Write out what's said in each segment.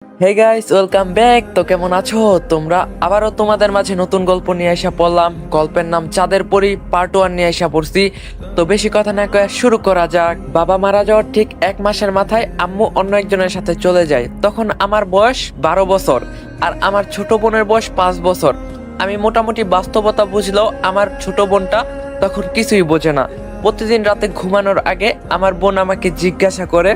Hey guys, welcome back. তো কেমন আছো তোমরা? আবারও তোমাদের মাঝে নতুন গল্প নিয়ে আসা পড়লাম। গল্পের নাম চাঁদের পরি পার্ট 1 নিয়ে আসা পড়ছি। তো বেশি কথা না কয়ে শুরু করা যাক। বাবা মারা যাওয়ার ঠিক 1 মাসের মাথায় আম্মু অন্য একজনের সাথে চলে যায়। তখন আমার বয়স 12 বছর আর আমার ছোট বোনের বয়স 5 বছর। আমি মোটামুটি বাস্তবতা বুঝলেও আমার ছোট বোনটা তখন কিছুই বোঝে না। প্রতিদিন রাতে ঘুমানোর আগে আমার বোন আমাকে জিজ্ঞাসা করে,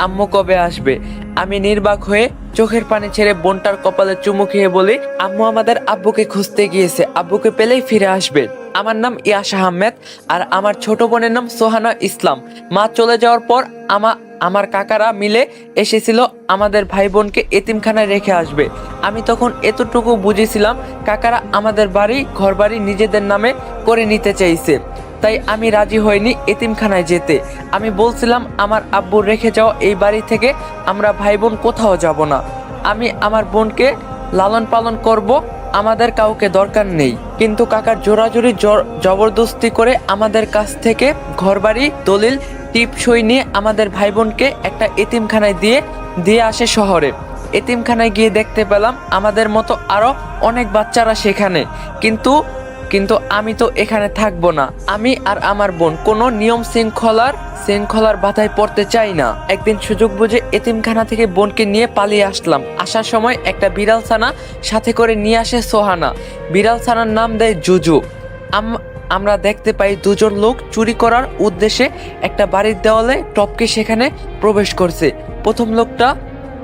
আম্মু কবে আসবে? আমি নির্বাক হয়ে চোখের পানি ছেড়ে বোনটার কপালে চুমু খেয়ে বলি, আম্মু আমাদের আব্বুকে খুঁজতে গিয়েছে, আব্বুকে পেলেই ফিরে আসবে। আমার নাম ইয়াশ আহমেদ আর আমার ছোট বোনের নাম সোহানা ইসলাম। মা চলে যাওয়ার পর আমার কাকারা মিলে এসেছিল আমাদের ভাই বোনকে এতিমখানায় রেখে আসবে। আমি তখন এতটুকু বুঝেছিলাম কাকারা আমাদের ঘর বাড়ি নিজেদের নামে করে নিতে চাইছে। তাই আমি রাজি হইনি এতিমখানায় যেতে। আমি বলছিলাম আমার আব্বুর রেখে যাওয়া এই বাড়ি থেকে আমরা ভাই বোন কোথাও যাব না। আমি আমার বোনকে লালন পালন করব, আমাদের কাউকে দরকার নেই। কিন্তু কাকার জোরাজুরি জবরদস্তি করে আমাদের কাছ থেকে ঘরবাড়ি দলিল টিপসই নিয়ে আমাদের ভাই বোনকে একটা এতিমখানায় দিয়ে আসে শহরে। এতিমখানায় গিয়ে দেখতে পেলাম আমাদের মতো আরো অনেক বাচ্চারা সেখানে। কিন্তু কিন্তু আমি তো এখানে থাকবো না। আমি আর আমার বোন কোনো নিয়ম শৃঙ্খলার বাধায় পড়তে চাই না। একদিন সুযোগ বুঝে এতিমখানা থেকে বোনকে নিয়ে পালিয়ে আসলাম। আসার সময় একটা বিড়াল ছানা সাথে করে নিয়ে আসে সোহানা। বিড়াল ছানার নাম দেয় জুজু। আমরা দেখতে পাই দুজন লোক চুরি করার উদ্দেশ্যে একটা বাড়ির দেওয়ালে টপকে সেখানে প্রবেশ করছে। প্রথম লোকটা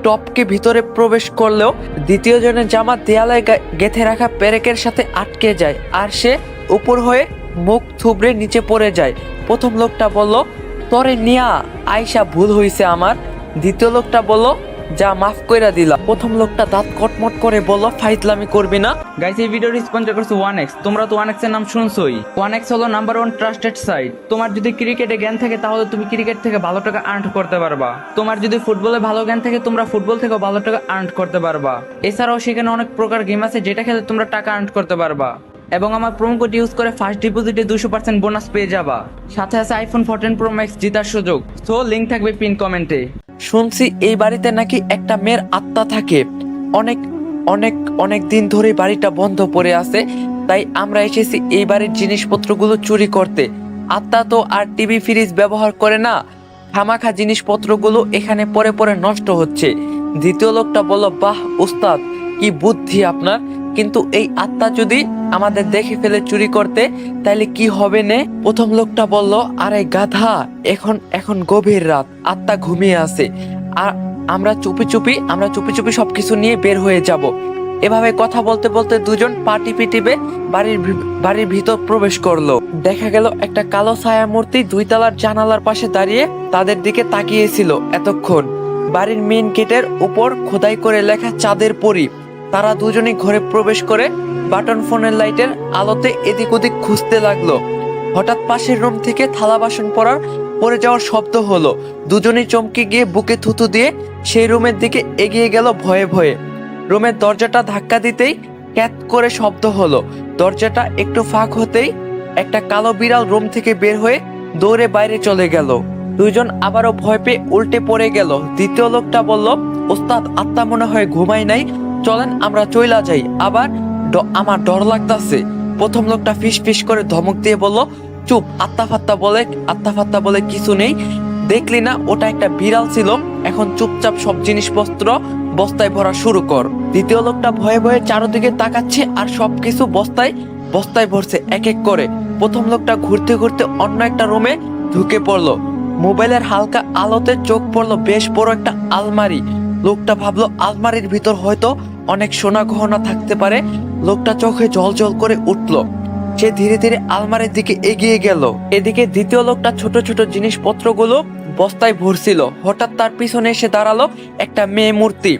টপকে ভিতরে প্রবেশ করলেও দ্বিতীয় জনের জামা দেয়ালে গেঁথে রাখা পেরেকের সাথে আটকে যায় আর সে উপর হয়ে মুখ থুবড়ে নিচে পড়ে যায়। প্রথম লোকটা বলল, তরে নিয়া আয়সা, ভুল হইছে আমার। দ্বিতীয় লোকটা বলল, যা মাফ কইরা দিলাম। প্রথম লোকটা দাঁত কটমট করে বলল, ফাইজলামি করবি না। গাইস, এই ভিডিওটি স্পন্সর করছে 1x। তোমরা তো 1x এর নাম শুনছোই। 1x হলো নাম্বার 1 ট্রাস্টেড সাইট। তোমার যদি ক্রিকেটে জ্ঞান থাকে তাহলে তুমি ক্রিকেট থেকে ভালো টাকা আর্ন করতে পারবা। তোমার যদি ফুটবলে ভালো জ্ঞান থাকে তোমরা ফুটবল থেকেও ভালো টাকা আর্ন করতে পারবা। এছাড়াও সেখানে অনেক প্রকার গেম আছে যেটা খেলে তোমরা টাকা আর্ন করতে পারবা। এবং আমার প্রোমো কোড ইউজ করে ফার্স্ট ডিপোজিটে 200% বোনাস পেয়ে যাবা। সাথে আছে আইফোন 14 প্রো ম্যাক্স জেতার সুযোগ। সো লিংক থাকবে পিন কমেন্টে। শুনছি এই বাড়িতে নাকি একটা মেয়ের আত্মা থাকে। অনেক অনেক অনেক দিন ধরে বাড়িটা বন্ধ পড়ে আছে। তাই আমরা এসেছি এই বাড়ির জিনিসপত্রগুলো চুরি করতে। আত্মা তো আর টিভি ফ্রিজ ব্যবহার করে না, খামাখা জিনিসপত্রগুলো এখানে পরে পরে নষ্ট হচ্ছে। দ্বিতীয় লোকটা বলল, বাহ উস্তাদ, কি বুদ্ধি আপনার। কিন্তু এই আত্মা যদি আমাদের দেখে ফেলে চুরি করতে, তাইলে কি হবে নে? প্রথম লোকটা বলল, আরে গাধা, এখন গভীর রাত, আত্মা ঘুমিয়ে আছে আর আমরা চুপি চুপি সবকিছু নিয়ে বের হয়ে যাব। এভাবে কথা বলতে বলতে দুজন পা টিপে টিপে বাড়ির ভিতর প্রবেশ করলো। দেখা গেল একটা কালো ছায়া মূর্তি 2 তলার জানালার পাশে দাঁড়িয়ে তাদের দিকে তাকিয়েছিল এতক্ষণ। বাড়ির মেইন গেটের উপর খোদাই করে লেখা চাঁদের পরি। তারা দুজনেই ঘরে প্রবেশ করে বাটন ফোনের লাইটের আলোতে এদিক ওদিক খুঁজতে লাগলো। হঠাৎ পাশের রুম থেকে থালা বাসন পড়ে যাওয়ার শব্দ হলো। দুজনেই চমকে গিয়ে বুকে থুতু দিয়ে সেই রুমের দিকে এগিয়ে গেল ভয়ে ভয়ে। রুমের দরজাটা ধাক্কা দিতেই ক্যাত করে শব্দ হলো। দরজাটা একটু ফাঁক হতেই একটা কালো বিড়াল রুম থেকে বের হয়ে দৌড়ে বাইরে চলে গেল। দুইজন আবারও ভয় পেয়ে উল্টে পড়ে গেল। দ্বিতীয় লোকটা বলল, ওস্তাদ, আত্মা মনে হয় ঘুমাই নাই, চলেন আমরা চইলা যাই। আবার আমার ডর লাগতাছে। প্রথম লোকটা ফিস ফিস করে ধমক দিয়ে বলল, চুপ, আত্মা ফাত্তা বলে কিছু নেই। দেখলি না ওটা একটা বিড়াল ছিল? এখন চুপচাপ সব জিনিসপত্র বস্তায় ভরা শুরু কর। দ্বিতীয় লোকটা ভয়ে ভয়ে চারদিকে তাকাচ্ছে আর সবকিছু বস্তায় ভরছে এক এক করে। প্রথম লোকটা ঘুরতে ঘুরতে অন্য একটা রুমে ঢুকে পড়লো। মোবাইলের হালকা আলোতে চোখ পড়লো বেশ বড় একটা আলমারি। লোকটা ভাবলো আলমারির ভিতর হয়তো অনেক সোনা গহনা থাকতে পারে। লোকটা চোখে জল জল করে উঠলো। সে ধীরে ধীরে আলমারির দিকে এগিয়ে গেল। এদিকে দ্বিতীয় লোকটা ছোট ছোট জিনিসপত্রগুলো বস্তায় ভরছিল। হঠাৎ তার পিছনে এসে দাঁড়ালো একটা মেয়ে মূর্তি।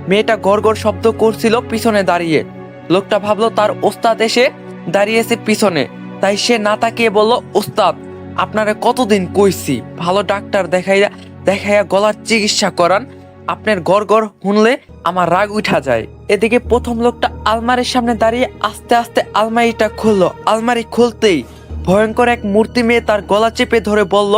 মেয়েটা গড়গড় শব্দ করছিল পিছনে দাঁড়িয়ে। লোকটা ভাবলো তার ওস্তাদ এসে দাঁড়িয়েছে পিছনে, তাই সে না তাকিয়ে বলল, ওস্তাদ, আপনারা কতদিন কইছি ভালো ডাক্তার দেখাইয়া গলার চিকিৎসা করান, আপনার গড়গড় শুনলে আমার রাগ উঠা যায়। এদিকে প্রথম লোকটা আলমারির সামনে দাঁড়িয়ে আস্তে আস্তে আলমারিটা খুললো। আলমারি খুলতেই ভয়ঙ্কর এক মূর্তি মেয়ে তার গলা চেপে ধরে বলল,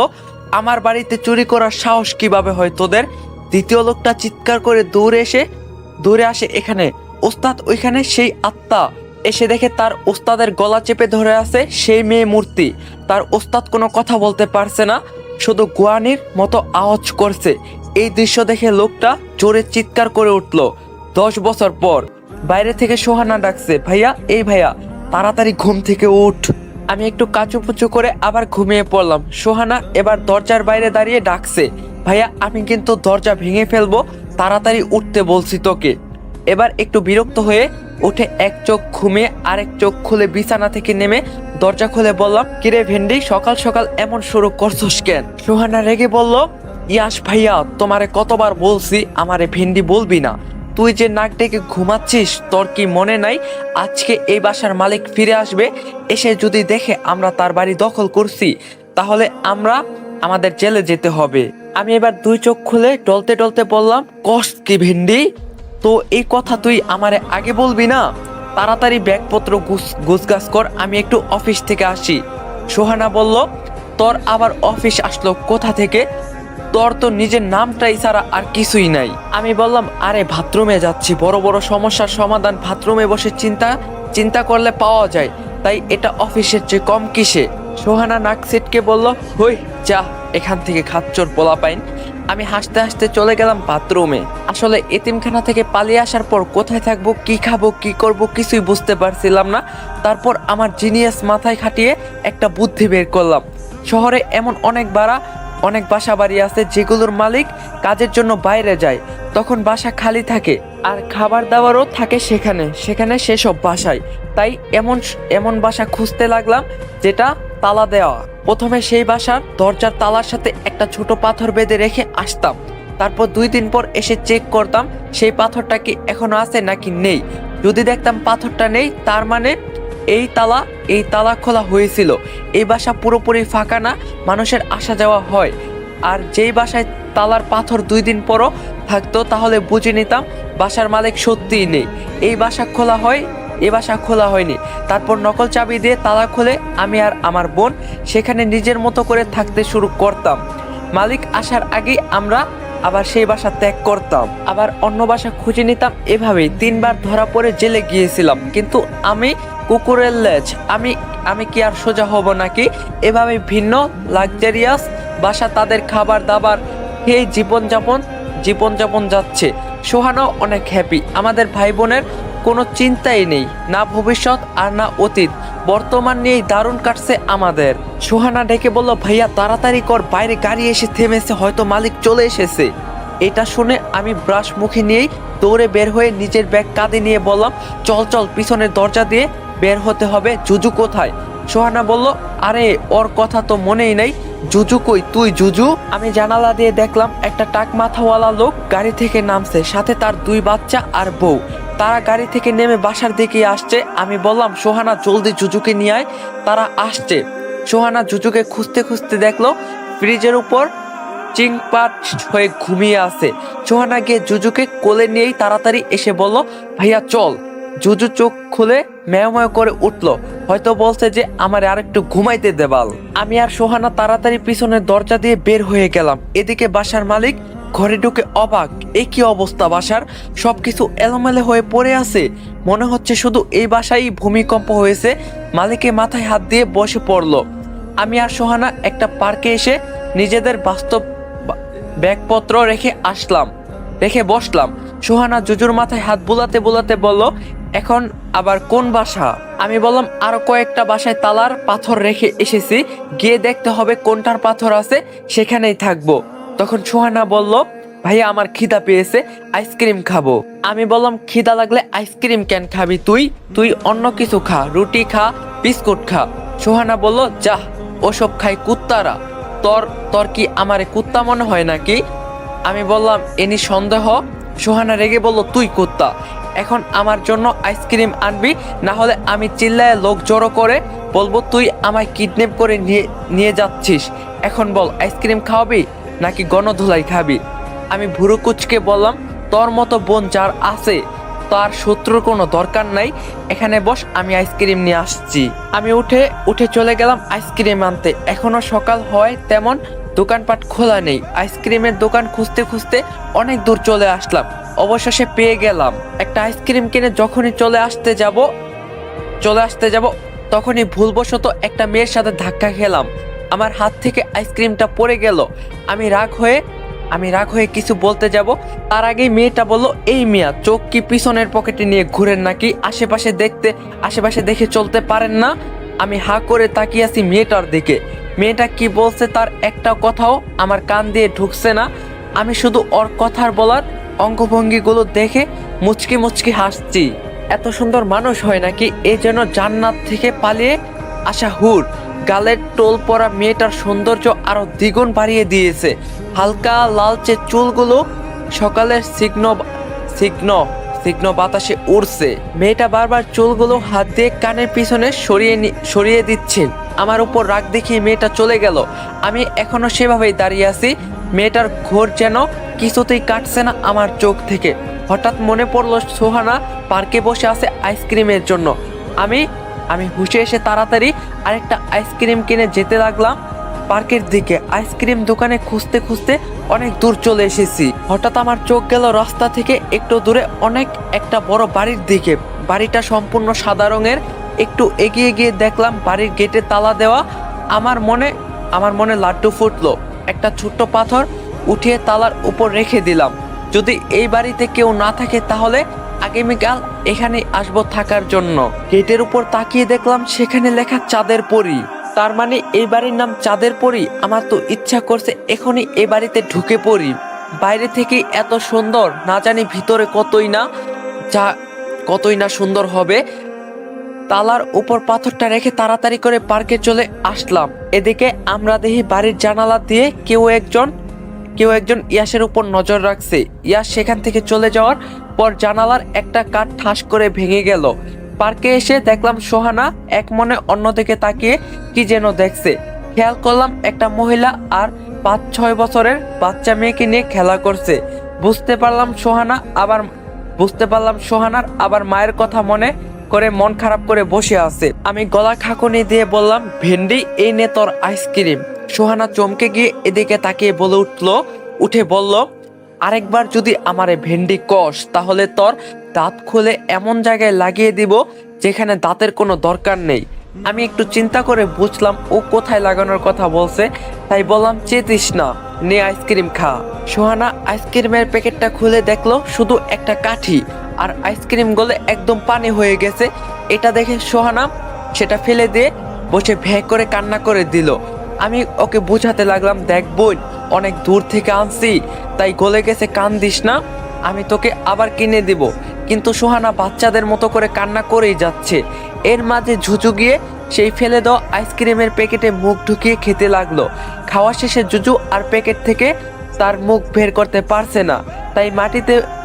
আমার বাড়িতে চুরি করার সাহস কিভাবে হয় তোদের? দ্বিতীয় লোকটা চিৎকার করে দৌড়ে আসে এখানে। ওস্তাদ ওইখানে সেই আত্মা এসে দেখে তার ওস্তাদের গলা চেপে ধরে আছে সেই মেয়ে মূর্তি। তার ওস্তাদ কোনো কথা বলতে পারছে না, শুধু গুয়ানির মতো আওয়াজ করছে। এই দৃশ্য দেখে লোকটা জোরে চিৎকার করে উঠল। 10 বছর পর বাইরে থেকে সোহানা ডাকছে, ভাইয়া এই ভাইয়া তাড়াতাড়ি ঘুম থেকে উঠ। আমি একটু কাচুপুচু করে আবার ঘুমিয়ে পড়লাম। সোহানা এবার দরজার বাইরে দাঁড়িয়ে ডাকছে, ভাইয়া আমি কিন্তু দরজা ভেঙে ফেলবো, তাড়াতাড়ি উঠতে বলছি তোকে। এবার একটু বিরক্ত হয়ে উঠে এক চোখ ঘুমিয়ে আরেক চোখ খুলে বিছানা থেকে নেমে দরজা খুলে বললাম, কিরে ভেন্ডি সকাল সকাল এমন শুরু করছস কেন? সোহানা রেগে বলল, ইয়াস ভাইয়া তোমারে কতবার বলছি আমারে ভেন্ডি বলবি না, তুই যে নাক ডেকে ঘুমাচ্ছিস তোর কি মনে নাই আজকে এই বাসার মালিক ফিরে আসবে, এসে যদি দেখে আমরা তার বাড়ি দখল করছি তাহলে আমাদের জেলে যেতে হবে। আমি এবার দুই চোখ খুলে টলতে টলতে বললাম, কস কি ভেন্ডি, তো এই কথা তুই আমারে আগে বলবি না? তাড়াতাড়ি ব্যাগপত্র গুছগাছ কর, আমি একটু অফিস থেকে আসি। সোহানা বলল, তোর আবার অফিস আসলো কোথা থেকে? তোর তো নিজের নামটাই ছাড়া আর কিছুই নাই। আমি বললাম, আরে বাথরুমে যাচ্ছি, বড় বড় সমস্যার সমাধান বাথরুমে বসে চিন্তা করলে পাওয়া যায়, তাই এটা অফিসের চেয়ে কম কিসে? সোহানা নাক সিটকে বলল, হই যা এখান থেকে খাচ্চর পোলা পাইন। আমি হাসতে হাসতে চলে গেলাম বাথরুমে। আসলে এতিমখানা থেকে পালিয়ে আসার পর কোথায় থাকবো, কি খাবো, কি করব কিছুই বুঝতে পারছিলাম না। তারপর আমার জিনিয়াস মাথায় খাটিয়ে একটা বুদ্ধি বের করলাম। শহরে এমন অনেক বাসা বাড়ি আছে যেগুলোর মালিক কাজের জন্য বাইরে যায়, তখন বাসা খালি থাকে আর খাবার দাবারও থাকে সেখানে সেসব বাসায়। তাই এমন বাসা খুঁজতে লাগলাম যেটা তালা দেওয়া। প্রথমে সেই বাসার দরজার তালার সাথে একটা ছোট পাথর বেঁধে রেখে আসতাম, তারপর 2 দিন পর এসে চেক করতাম সেই পাথরটা কি এখনো আছে নাকি নেই। যদি দেখতাম পাথরটা নেই, তার মানে এই তালা খোলা হয়েছিল। এই বাসা পুরোপুরি ফাঁকা না, মানুষের আসা যাওয়া হয়। আর যেই বাসায় তালার পাথর 2 দিন পরও থাকতো তাহলে বুঝে নিতাম বাসার মালিক সত্যিই নেই। এই বাসা খোলা হয়নি। তারপর নকল চাবি দিয়ে তালা খুলে আমি আর আমার বোন সেখানে নিজের মতো করে থাকতে শুরু করতাম। মালিক আসার আগেই আমরা আবার সেই বাসা ত্যাগ করতাম, আবার অন্য বাসা খুঁজে নিতাম। এভাবেই 3 বার ধরা পড়ে জেলে গিয়েছিলাম। কিন্তু আমি কুকুরের লেজ, আমি কি আর সোজা হব নাকি? এভাবে ভিন্ন লাক্সারিয়াস বাসা তাদের খাবার দাবার খেয়ে জীবনযাপন যাচ্ছে। সোহানাও অনেক হ্যাপি। আমাদের ভাই বোনের কোনো চিন্তাই নেই, না ভবিষ্যৎ আর না অতীত, বর্তমান নিয়েই দারুণ কাটছে আমাদের। সোহানা ডেকে বলল, ভাইয়া তাড়াতাড়ি কর, বাইরে গাড়ি এসে থেমেছে, হয়তো মালিক চলে এসেছে। এটা শুনে আমি ব্রাশ মুখে নিয়েই দৌড়ে বের হয়ে নিজের ব্যাগ কাঁধে নিয়ে বললাম, চল পিছনের দরজা দিয়ে বের হতে হবে। জুজু কোথায়? সোহানা বলল, আরে ওর কথা তো মনেই নাই, জুজু কই, তুই জুজু? আমি জানালা দিয়ে দেখলাম একটা টাক মাথাওয়ালা লোক গাড়ি থেকে নামছে, সাথে তার 2 বাচ্চা আর বউ। তারা গাড়ি থেকে নেমে বাসার দিকে আসছে। আমি বললাম, সোহানা জলদি জুজুকে নিয়ে আয়, তারা আসছে। সোহানা জুজুকে খুঁজতে খুঁজতে দেখলো ফ্রিজের উপর চিংপাট হয়ে ঘুমিয়ে আছে। সোহানা গিয়ে জুজুকে কোলে নিয়েই তাড়াতাড়ি এসে বলল, ভাইয়া চল। জুজু চোখ খুলে মেয় করে উঠলো, হয়তো বলছে যে আমার আরেকটু ঘুমাইতে দেবাল। আমি আর সোহানা তাড়াতাড়ি পিছনের দরজা দিয়ে বের হয়ে গেলাম। এদিকে বাসার মালিক ঘরে ঢুকে অবাক, এ কি অবস্থা বাসার, সবকিছু এলোমেলো হয়ে পড়ে আছে, মনে হচ্ছে শুধু এই বাসায় ভূমিকম্প হয়েছে। মালিকের মাথায় হাত দিয়ে বসে পড়লো। আমি আর সোহানা একটা পার্কে এসে নিজেদের বাস্তব ব্যাগপত্র রেখে বসলাম। সোহানা জুজুর মাথায় হাত বুলাতে বুলাতে বলল, এখন আবার কোন বাসা? আমি বললাম, আরো কয়েকটা বাসায় তালার পাথর রেখে এসেছি, গিয়ে দেখতে হবে কোনটার পাথর আছে, সেখানেই থাকবো। তখন সোহানা বলল, ভাইয়া আমার খিদা পেয়েছে, আইসক্রিম খাবো। আমি বললাম, খিদা লাগলে আইসক্রিম কেন খাবি তুই অন্য কিছু খা, রুটি খা, বিস্কুট খা। সোহানা বলল, যা ওসব খাই কুত্তারা, তোর কি আমারে কুত্তা মনে হয় নাকি? আমি বললাম, এনি সন্দেহ? সোহানা রেগে বলল, তুই কুত্তা, এখন আমার জন্য আইসক্রিম আনবি, না হলে আমি চিল্লায় লোক জড়ো করে বলবো তুই আমায় কিডন্যাপ করে নিয়ে যাচ্ছিস। এখন বল, আইসক্রিম খাওয়াবি নাকি গণধুলাই খাবি? আমি ভুরু কুচকে বললাম, তোর মতো বোন যার আছে তার শত্রুর কোনো দরকার নাই, এখানে বস, আমি আইসক্রিম নিয়ে আসছি। আমি উঠে চলে গেলাম আইসক্রিম আনতে। এখনো সকাল হয় তেমন দোকানপাট খোলা নেই। আইসক্রিমের দোকান খুঁজতে খুঁজতে অনেক দূর চলে আসলাম। অবশেষে পেয়ে গেলাম। একটা আইসক্রিম কিনে যখনই চলে আসতে যাব তখনই ভুলবশত একটা মেয়ের সাথে ধাক্কা খেলাম। আমার হাত থেকে আইসক্রিমটা পড়ে গেল। আমি রাগ হয়ে কিছু বলতে যাব, তার আগেই মেয়েটা বলল, এই মিয়া, চোখ কি পিছনের পকেটে নিয়ে ঘুরেন নাকি? আশেপাশে দেখে চলতে পারেন না? আমি হা করে তাকিয়ে আছি মেয়েটার দিকে। মেয়েটা কি বলছে তার একটা কথাও আমার কান দিয়ে ঢুকছে না। আমি শুধু ওর কথার বলার অঙ্গভঙ্গিগুলো দেখে মুচকি মুচকি হাসছি। এত সুন্দর মানুষ হয় নাকি? এই যেন জান্নাত থেকে পালিয়ে আসা হুর। গালের টোল পরা মেয়েটার সৌন্দর্য আরো দ্বিগুণ বাড়িয়ে দিয়েছে। হালকা লালচে চুলগুলো সকালের সিগ্ন বাতাসে উড়ছে। মেয়েটা বারবার চুলগুলো হাত দিয়ে কানের পিছনে সরিয়ে দিচ্ছে। আমার উপর রাগ দেখিয়ে মেয়েটা চলে গেল। আমি এখনো সেভাবেই দাঁড়িয়ে আছি। মেয়েটার ঘোর যেন কিছুতেই কাটছে না আমার চোখ থেকে। হঠাৎ মনে পড়লো সোহানা পার্কে বসে আছে আইসক্রিমের জন্য। আমি হুশে এসে তাড়াতাড়ি আরেকটা আইসক্রিম কিনে যেতে লাগলাম পার্কের দিকে। আইসক্রিম দোকানে খুঁজতে খুঁজতে অনেক দূর চলে এসেছি। হঠাৎ আমার চোখ গেল রাস্তা থেকে একটু দূরে একটা বড় বাড়ির দিকে। বাড়িটা সম্পূর্ণ সাদা রঙের। একটু এগিয়ে গিয়ে দেখলাম বাড়ির গেটে তালা দেওয়া। আমার মনে লাড্ডু ফুটলো। একটা ছোট্ট পাথর উঠিয়ে তালার উপর রেখে দিলাম। যদি এই বাড়িতে কেউ না থাকে তাহলে আগামীকাল এখানে আসবো থাকার জন্য। গেটের উপর তাকিয়ে দেখলাম সেখানে লেখা চাঁদের পরী। তার মানে এই বাড়ির নাম চাঁদের পরী। আমার তো ইচ্ছা করছে এখনই এই বাড়িতে ঢুকে পড়ি। বাইরে থেকে এত সুন্দর, না জানি ভিতরে কতই না সুন্দর হবে। তালার উপর পাথরটা রেখে তাড়াতাড়ি করে পার্কে চলে আসলাম। এদিকে আমরা দেখি বাড়ির জানালা দিয়ে কেউ একজন ইয়াসের উপর নজর রাখছে। ইয়াস সেখান থেকে চলে যাওয়ার পর জানালার একটা কাঠ ঠাস করে ভেঙে গেল। পার্কে এসে দেখলাম সোহানা এক মনে অন্যদিকে তাকিয়ে কি যেন দেখছে। খেয়াল করলাম একটা মহিলা আর 5-6 বছরের বাচ্চা মেয়েকে নিয়ে খেলা করছে। বুঝতে পারলাম সোহানার আবার মায়ের কথা মনে করে মন খারাপ করে বসে আছে। আমি গলা খাকুনি দিয়ে বললাম, ভেন্ডি, এই নে তোর আইসক্রিম। সোহানা চমকে গিয়ে এদিকে তাকিয়ে উঠে বলল, আরেকবার যদি আমারে ভেন্ডি কষ তাহলে তোর দাঁত খুলে এমন জায়গায় লাগিয়ে দিব যেখানে দাঁতের কোনো দরকার নেই। আমি একটু চিন্তা করে বুঝলাম ও কোথায় লাগানোর কথা বলছে, তাই বললাম, চেতিস না, নে আইসক্রিম খা। সোহানা আইসক্রিমের প্যাকেটটা খুলে দেখলো শুধু একটা কাঠি, আর আইসক্রিম গলে একদম পানি হয়ে গেছে। এটা দেখে সোহানা সেটা ফেলে দিয়ে বসে ভ্যাঁ করে কান্না করে দিল। আমি ওকে বুঝাতে লাগলাম, দেখ বোন, অনেক দূর থেকে আনছি, তাই গলে গেছে, কান্দিস না, আমি তোকে আবার কিনে দিব। কিন্তু সোহানা বাচ্চাদের মতো করে কান্না করেই যাচ্ছে। এর মাঝে ঝুজু গিয়ে সেই ফেলে দেওয়া আইসক্রিমের প্যাকেটে মুখ ঢুকিয়ে খেতে লাগলো। খাওয়া শেষে জুজু আর প্যাকেট থেকে তার মুখ বের করতে পারছে না, তাই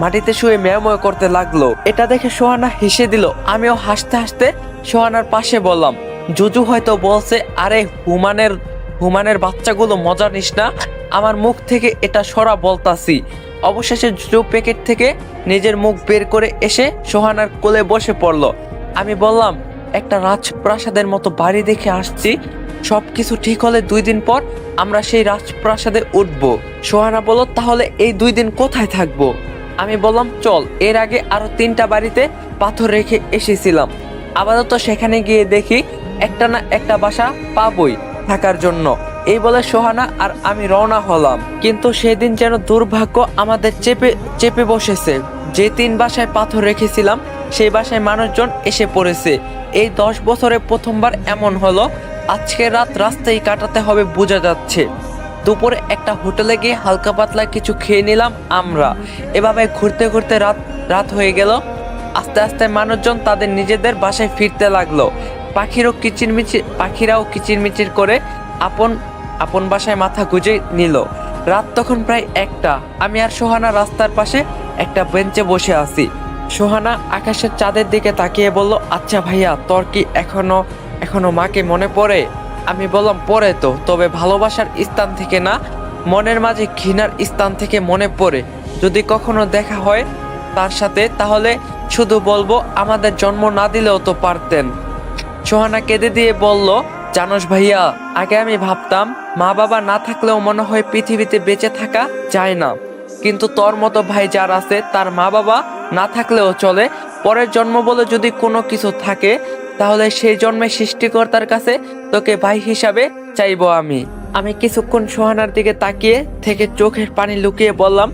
মাটিতে শুয়ে মেয়ময় করতে লাগলো। এটা দেখে সোহানা হেসে দিল। আমিও হাসতে হাসতে সোহানার পাশে বললাম, জুজু হয়তো বলছে, আরে হুমানের বাচ্চাগুলো মজা নিস না, আমার মুখ থেকে এটা সরা বলতাছি। অবশেষে জুজু প্যাকেট থেকে নিজের মুখ বের করে এসে সোহানার কোলে বসে পড়লো। আমি বললাম, একটা রাজপ্রাসাদের মতো বাড়ি দেখে আসছি, সবকিছু ঠিক হলে 2 দিন পর আমরা সেই রাজপ্রাসাদে উঠবো। সোহানা বলল, তাহলে এই 2 দিন কোথায় থাকবো? আমি বললাম, চল, এর আগে আরো 3টা বাড়িতে পাথর রেখে এসেছিলাম, আপাতত সেখানে গিয়ে দেখি একটা না একটা বাসা পাবই থাকার জন্য। এই বলে সোহানা আর আমি রওনা হলাম। কিন্তু সেদিন যেন দুর্ভাগ্য আমাদের চেপে বসেছে। যে 3 বাসায় পাথর রেখেছিলাম সেই বাসায় মানুষজন এসে পড়েছে। এই 10 বছরে প্রথমবার এমন হলো। আজকে রাত রাস্তায় কাটাতে হবে বোঝা যাচ্ছে। দুপুরে একটা হোটেলে গিয়ে হালকা পাতলা কিছু খেয়ে নিলাম আমরা। এভাবে ঘুরতে ঘুরতে রাত হয়ে গেল। আস্তে আস্তে মানুষজন তাদের নিজেদের বাসায় ফিরতে লাগলো। পাখিরাও কিচিরমিচির করে আপন বাসায় মাথা গুঁজে নিল। রাত তখন প্রায় 1টা। আমি আর সোহানা রাস্তার পাশে একটা বেঞ্চে বসে আছি। সোহানা আকাশের চাঁদের দিকে তাকিয়ে বলল, আচ্ছা ভাইয়া, তোর কি এখনো মাকে মনে পড়ে? আমি বললাম, পড়ে তো, তবে ভালোবাসার স্থান থেকে না, মনের মাঝে ঘৃণার স্থান থেকে মনে পড়ে। যদি কখনো দেখা হয় তার সাথে তাহলে শুধু বলবো, আমাদের জন্ম না দিলেও তো পারতেন। সোহানা কেঁদে দিয়ে বলল, জানোস ভাইয়া, আগে আমি ভাবতাম মা বাবা না থাকলেও মনে হয় পৃথিবীতে বেঁচে থাকা যায় না, কিন্তু তোর মতো ভাই যার আছে তার মা বাবা না থাকলেও চলে। পরের জন্ম বলে যদি কোনো কিছু থাকে, তাহলে সেই জন্মে সৃষ্টিকর্তার কাছে তোকে ভাই হিসাবে চাইবো আমি। আমি কিছুক্ষণ সোহানার দিকে তাকিয়ে থেকে চোখের পানি লুকিয়ে বললাম,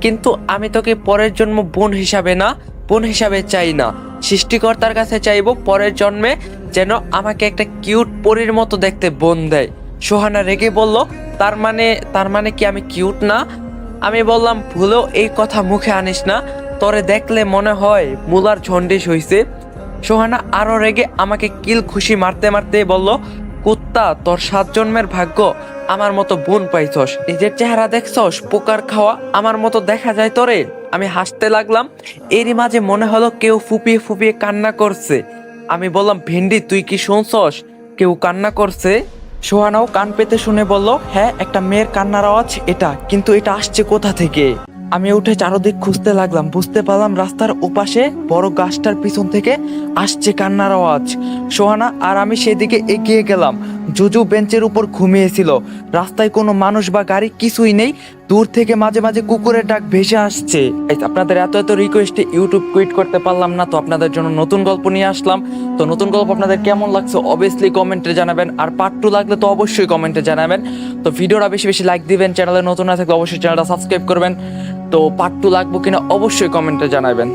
কিন্তু আমি তোকে পরের জন্ম বোন হিসাবে না, বোন হিসাবে চাই না, সৃষ্টিকর্তার কাছে চাইবো পরের জন্মে যেন আমাকে একটা কিউট পরীর মতো দেখতে বোন দেয়। সোহানা রেগে বলল, তার মানে কি আমি কিউট না? আমি বললাম, ভুলেও এই কথা মুখে আনিস না, তোরে দেখলে মনে হয় মুলার জন্ডিস হইছে। সোহানা আরো রেগে আমাকে কিল খুশি মারতে মারতে বলল, কুত্তা, তোর 7 জন্মের ভাগ্য আমার মতো বোন পাইছস। নিজের চেহারা দেখছস পোকার খাওয়া, আমার মতো দেখা যায় তোরে? আমি হাসতে লাগলাম। এরই মাঝে মনে হলো কেউ ফুপিয়ে ফুপিয়ে কান্না করছে। আমি বললাম, ভেন্ডি তুই কি শুনছস কেউ কান্না করছে? সোহানাও কান পেতে শুনে বলল, হ্যাঁ, একটা মেয়ের কান্নার আওয়াজ এটা, কিন্তু এটা আসছে কোথা থেকে? আমি উঠে চারদিক খুঁজতে লাগলাম, বুঝতে পারলাম রাস্তার ওপাশে বড় গাছটার পিছন থেকে আসছে কান্নার আওয়াজ। সোহানা আর আমি সেদিকে এগিয়ে গেলাম। জুজু বেঞ্চের উপর ঘুমিয়েছিল। রাস্তায় কোনো মানুষ বা গাড়ি কিছুই নেই। দূর থেকে মাঝে মাঝে কুকুরের ডাক ভেসে আসছে। আপনাদের এত এত রিকোয়েস্টে ইউটিউব কুইট করতে পারলাম না, তো আপনাদের জন্য নতুন গল্প নিয়ে আসলাম। তো নতুন গল্প আপনাদের কেমন লাগছে অবভিয়াসলি কমেন্টে জানাবেন, আর পার্ট 2 লাগলে তো অবশ্যই কমেন্টে জানাবেন। তো ভিডিওটা বেশি বেশি লাইক দিবেন, চ্যানেলে নতুন না থাকলে অবশ্যই চ্যানেলটা সাবস্ক্রাইব করবেন। তো পার্ট 2 লাগবো কিনা অবশ্যই কমেন্টে জানাবেন।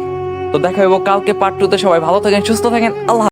তো দেখা হইব কালকে পার্ট 2 তে। সবাই ভালো থাকেন, সুস্থ থাকেন, আল্লাহ।